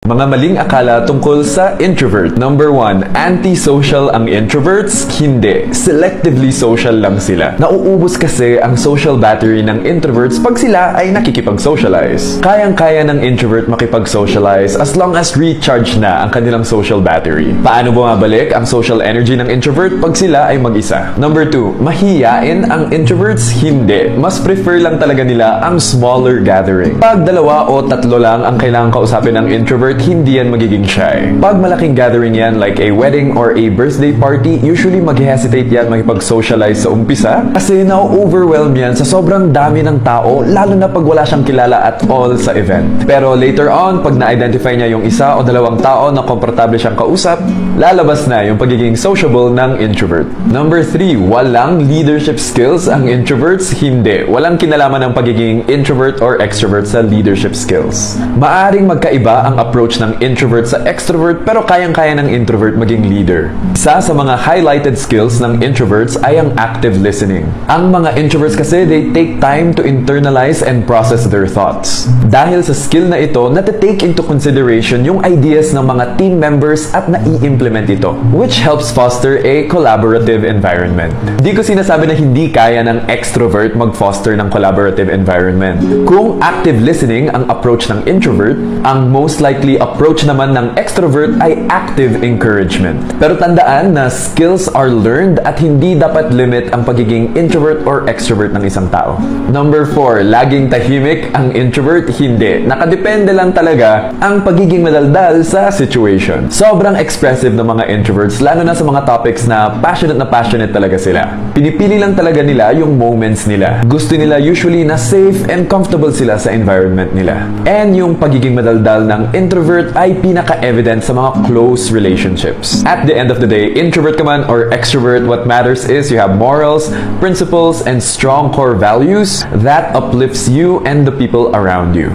Mga maling akala tungkol sa introvert. Number 1, anti-social ang introverts? Hindi. Selectively social lang sila. Nauubos kasi ang social battery ng introverts pag sila ay nakikipag-socialize. Kayang-kaya ng introvert makipag-socialize as long as recharge na ang kanilang social battery. Paano bumabalik ang social energy ng introvert pag sila ay mag-isa? Number 2, mahiyain ang introverts? Hindi. Mas prefer lang talaga nila ang smaller gathering. Pag 2 o 3 lang ang kailangang kausapin ng introvert, hindi yan magiging shy. Pag malaking gathering yan like a wedding or a birthday party, usually mag-hesitate yan makipag-socialize sa umpisa kasi na-overwhelm yan sa sobrang dami ng tao, lalo na pag wala siyang kilala at all sa event. Pero later on, pag na-identify niya yung 1 o 2 tao na komportable siyang kausap, lalabas na yung pagiging sociable ng introvert. Number 3, walang leadership skills ang introverts? Hindi. Walang kinalaman ng pagiging introvert or extrovert sa leadership skills. Maaring magkaiba ang approach ng introvert sa extrovert pero kayang-kaya ng introvert maging leader. Isa sa mga highlighted skills ng introverts ay ang active listening. Ang mga introverts kasi, they take time to internalize and process their thoughts. Dahil sa skill na ito, nati-take into consideration yung ideas ng mga team members at nai-implement ito, which helps foster a collaborative environment. Di ko sinasabi na hindi kaya ng extrovert mag-foster ng collaborative environment. Kung active listening ang approach ng introvert, ang most likely approach naman ng extrovert ay active encouragement. Pero tandaan na skills are learned at hindi dapat limit ang pagiging introvert or extrovert ng isang tao. Number 4, laging tahimik ang introvert? Hindi. Nakadepende lang talaga ang pagiging madaldal sa situation. Sobrang expressive ng mga introverts, lalo na sa mga topics na passionate talaga sila. Pinipili lang talaga nila yung moments nila. Gusto nila usually na safe and comfortable sila sa environment nila. And yung pagiging madaldal ng introvert ay pinaka-evident sa mga close relationships. At the end of the day, introvert ka man or extrovert, what matters is you have morals, principles, and strong core values that uplifts you and the people around you.